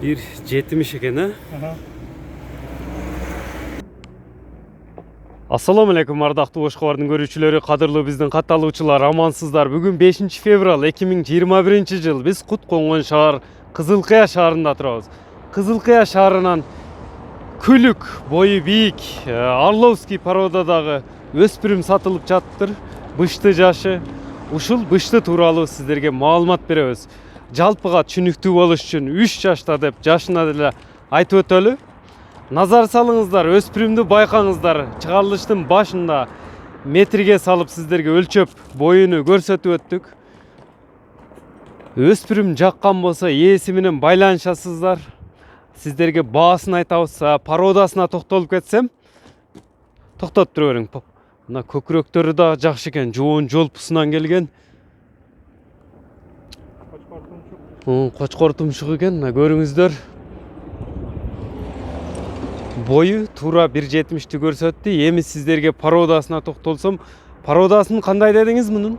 Bir jetmiş eкен ha. Assalamu alaikum ардактуу Ошкобардын көрүүчүлөрү, кадырлуу биздин катталуучулар, амансыздар. Бүгүн 5 февраль 2021 жыл. Биз Кут конгон шаар Кызылкыя шаарында турабыз. Кызылкыя шаарынан күлүк, бою бийик, Орловский породадагы өспүрүм сатылып жатыптыр. Бышты жашы. Ушул бышты тууралуу сиздерге маалымат беребиз. Жалпыга түшүнүктүү болуш үчүн 3 жашта деп жашына деле айтып өтөлү. Назар салыңыздар, өспүрүмдү байкаңыздар. Чыгарылыштын башында метрге салып сиздерге өлчөп боюну көрсөтүп өттүк. Өспүрүм жаккан болсо ээси менен байланышасыздар. Сиздерге баасын айтабыз. Породасына токтолуп кетсем, токтотуп тура бериң. Мына көкүрөктөрү да жакшы экен, жоон жолпусунан келген. Кочкор тумшук экен, мына көрүңүздөр. Бою туура 1.70'ti көрсөттү. Эми сиздерге породасына токтолсом, породасынын кандай дедиңиз мунун?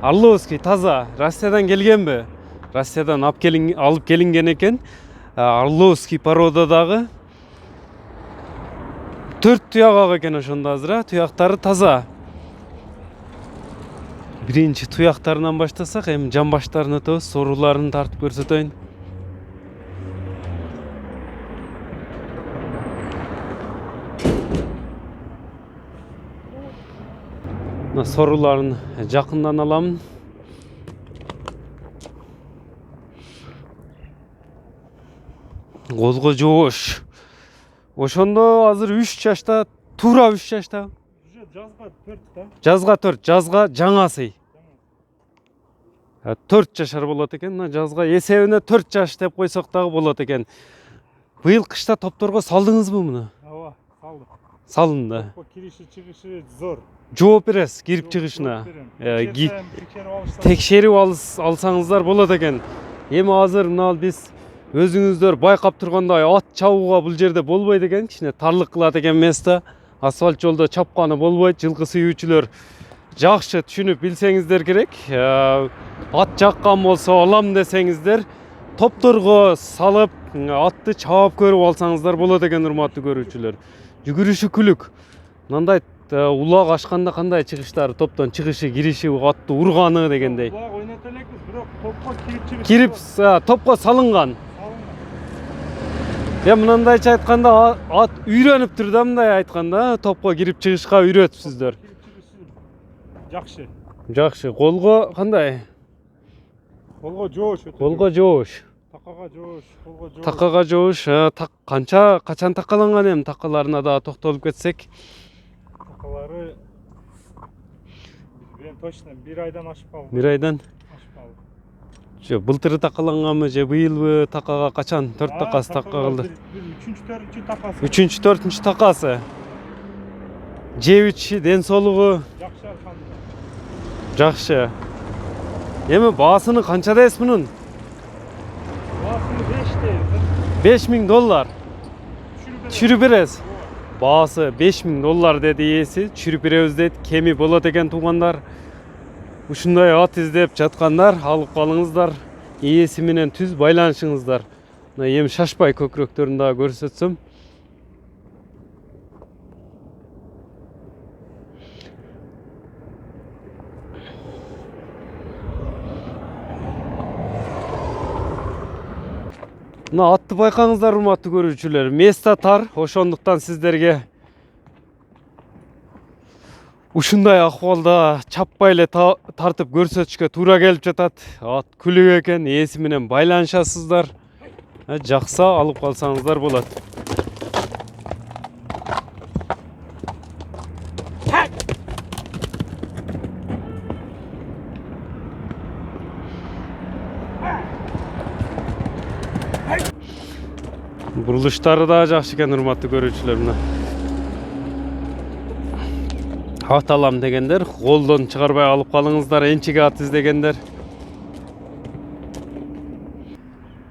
Орловский, таза. Россиядан келгенби? Россиядан алып келинген экен. Орловский породадагы 4 туяк экен ошондо азыр, туяктары таза. Биринчи туяктарынан баштасак, эми жан баштарын өтөбүз, сорууларын тартып көрсөтөйүн. Soruların жақындан аламын. Колго жоош. Ошондо азыр 3 жашта, туура 3 жашта. Жазга 4 да. Жазга 4, жазга жаңасы. 4 жашар болот экен. Жазга эсебине 4 жаш деп койсок дагы болот экен. Быйыл кышта топторго салдыңызбы муну? Ооба, салдык. Салынды. Кириши чыгышы зор. Жооп бересиз кирип чыгышына. Текшерип алсаңыздар болот экен. Эми азыр мына биз өзүңүздөр байкап тургандай ат чабууга бул жерде болбойт экен, кичине тарлык кылат экен место. Асфальт жолдо чапканы болбойт. Жылкы сүйүүчүлөр жакшы түшүнүп билсеңиздер керек. Ат жаккан болсо алам десеңиздер, топторго салып атты чаап көрүп алсаңыздар болот экен, урматтуу көрүүчүлөр. Жүгүрүшү күлүк. Мындай улак ашканда кандай чыгыштары, топтон чыгышы, кириши, атты урганы дегендей. Улак ойното элекпиз, бирок топко кирип чыгыш. Кирип, топко салынган. Мындайча айтканда ат үйрөнүптүр да, мындай айтканда, топко кирип чыгышка үйрөтүпсүздөр. Жакшы. Жакшы. Колго кандай? Колго жоош. Колго жоош. Такага жоош, колго жоош. Такага жоош. Качан такаланган эми, такаларына да токтолуп кетсек. Такалары мен точно 1 айдан ашып калды. 1 айдан? Ашып калды. Же былтыр такаланганбы, же быйылбы? Такага качан? 4 такасы такалды. 3-4 такасы. 3-4 такасы. Жебичи, ден соолугу Жакшы арканды. жакшы. Эми баасыны канча дейсиз мунун? Баасы 5 $5000. Түшүрүп бересиз. Баасы $5000 деди ээси. Түшүрүп беребиз дейт. Кеми болот экен туугандар. Ушундай ат издеп жаткандар, алып калыңыздар. Ээси менен түз байланышыңыздар. Мына эми шашпай көкүрөктөрүн дагы көрсөтсөм. Мына атты байкаңыздар, урматтуу көрүүчүлөр. Место тар, ошондуктан сиздерге ушундай акыбалда чаппай эле тартып көрсөтүшкө туура келип жатат. Ат күлүк экен, ээси менен байланышасыздар. Жакса алып калсаңыздар болот. Бурулуштары да жакшы экен, урматтуу көрүүчүлөр. Мына ат алам дегендер, колдон чыгарбай алып калыңыздар, энчиге ат издегендер.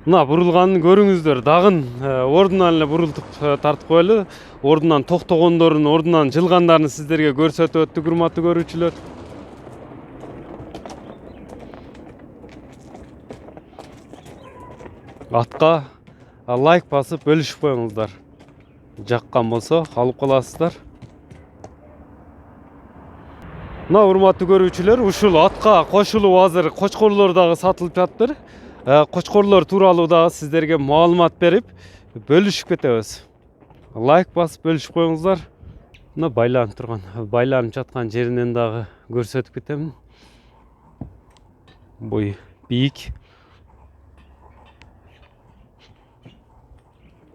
Мына бурулганын көрүңүздөр. Дагын ордунан эле бурултуп тартып коелу. Ордунан токтогондорун, ордунан жылгандарын сиздерге көрсөтүп өттүк, урматтуу көрүүчүлөр. Атқа лайк басып бөлүшүп коюңуздар. Жаккан болсо алып каласыздар. Мына урматтуу көрүүчүлөр, ушул атка кошулуп азыр кочкорлор дагы сатылып жатыр. Кочкорлор тууралуу дагы сиздерге маалымат берип бөлүшүп кетебиз. Лайк басып бөлүшүп коюңуздар. Мына байланып жаткан жеринен дагы көрсөтүп кетемин. Бою бийик.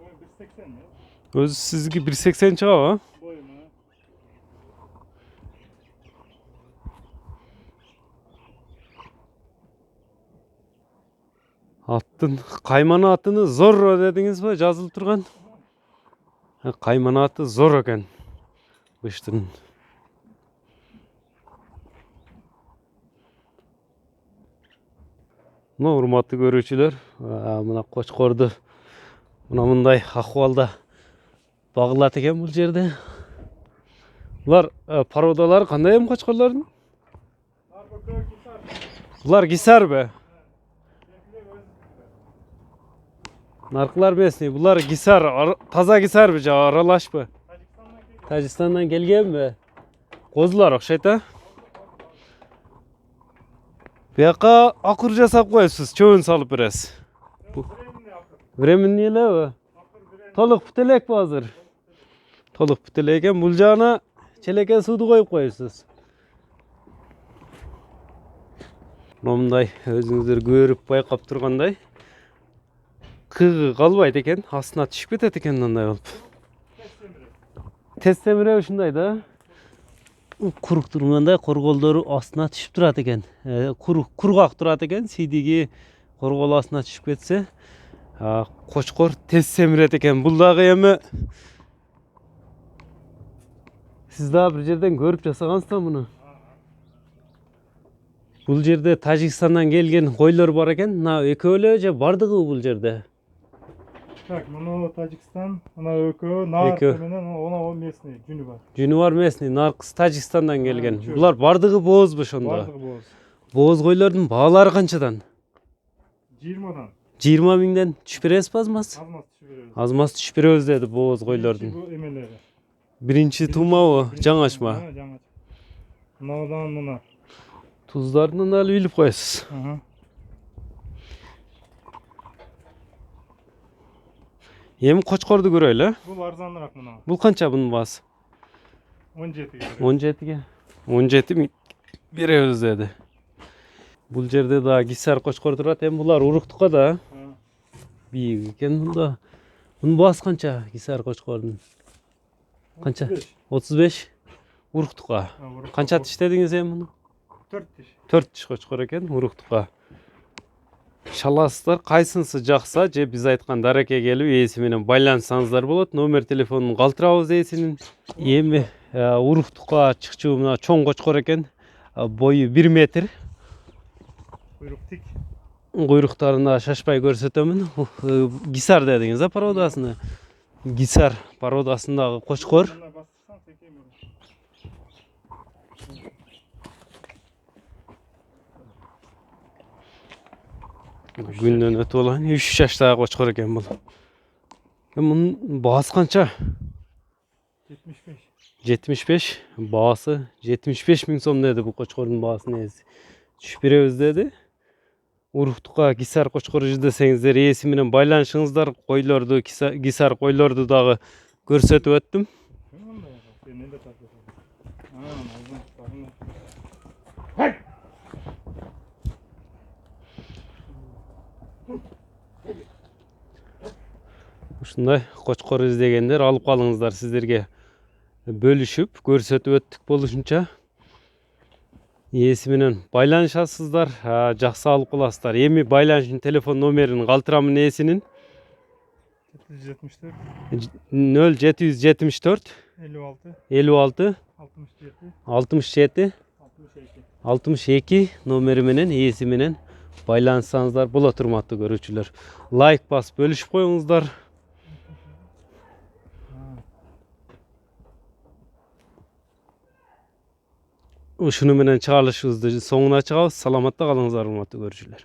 Boy 1.80 mi? Өзү сизге 1.80 чыгабы? Boy mu? Аттын каймана атыны Зорро дедиңиз ба? Жазылып турган. Каймана аты Зорро экен. Быштын. Мына урматтуу көрүүчүлөр, мына кочкорду мына мындай акыбалда багылат экен бул жерде. Булар породалары кандай эми кочкорлордун? Булар гисарбы? Наркылар местный, булар гисар, таза гисарбы же аралашпы? Тажикстандан келгенби? Козулар окшойт а? Бияка акыр жасап коесуз, чөбүн салып бересиз. Временный элеби? Толук бүтелек бу азыр. Толук бүтелек экен, бул жагына челеке сууду коюп коесуз. Мындай өзүңүздөр көрүп байкап тургандай кыгы калбайт экен, астына түшүп кетет экен мындай болуп. Тез семире ушундай да. Курук тургандай корголдору астына түшүп турат экен. Кургак турат экен, сийдиги коргол астына түшүп кетсе, кочкор тез семирет экен. Бул дагы эми сиз дагы бир жерден көрүп жасагансызбы муну? Бул жерде Тажикстандан келген койлор бар экен. Мына экөө эле же бардыгы бул жерде? Так, мына Тажикстан, мына экөө, наркы менен она местный, жүнү бар. Жүнү бар местный, наркысы Тажикстандан келген. Булар бардыгы боозбу ошондо? Бардыгы бооз. Бооз койлордун баалары канчадан? 20дан. 20 миңден түшүп бересизби азмаз? Азмаз түшүп беребиз. Азмаз түшүп беребиз деди бооз койлордун. Бул эмелери. Биринчи туумабы, жаңачма? Жаңач. Мынадан мына. Туздарын алып билип коесуз. Эми кочкорду көрөлү. Бул арзаныраак мына. Бул канча бунун баасы? 17 ге. 17ге. 17 миң беребиз деди. Бул жерде да гисар кочкор турат. Эми булар уруктукка да. Бийик экен мында. Бунун баасы канча гисар кочкордун? Канча? 35. Уруктукка. Канча тиш дедиңиз эми муну? 4 тиш. 4 тиш кочкор экен уруктукка. Шаласыздар, кайсынысы жакса же биз айткан дарекке келип ээси менен байланышсаңыздар болот. Номер телефонун калтырабыз ээсинин. Эми уруктукка чыкчу мына чоң кочкор экен. Бою 1 метр. Куйрук тик. Куйруктарына шашпай көрсөтөмүн. Гисар дедиңиз, породасыны. Гисар породасындагы кочкор. Күндөн өтүп алган 3 жаштагы кочкор экен бул. Мунун баасы канча? 75. 75. Баасы 75 миң сом деди бул кочкордун баасын ээси. Түшүп беребиз деди. Уруктукка гисар кочкор издесеңиздер ээси менен байланышыңыздар. Койлорду, гисар койлорду дагы көрсөтүп өттүм. Ушундай кочкор издегендер алып калыңыздар, сиздерге бөлүшүп көрсөтүп өттүк болушунча. Ээси менен байланышасыздар, жакшы алып каласыздар. Эми байланышын телефон номерин калтырамын ээсинин. 0774 56 67 62 номери менен ээси менен байланышсаңыздар болот, урматтуу көрүүчүлөр. Лайк басып бөлүшүп коюңуздар. Ушуну менен чыгарылышыбызды соңуна чыгабыз. Саламатта калыңыздар, урматтуу көрүүчүлөр.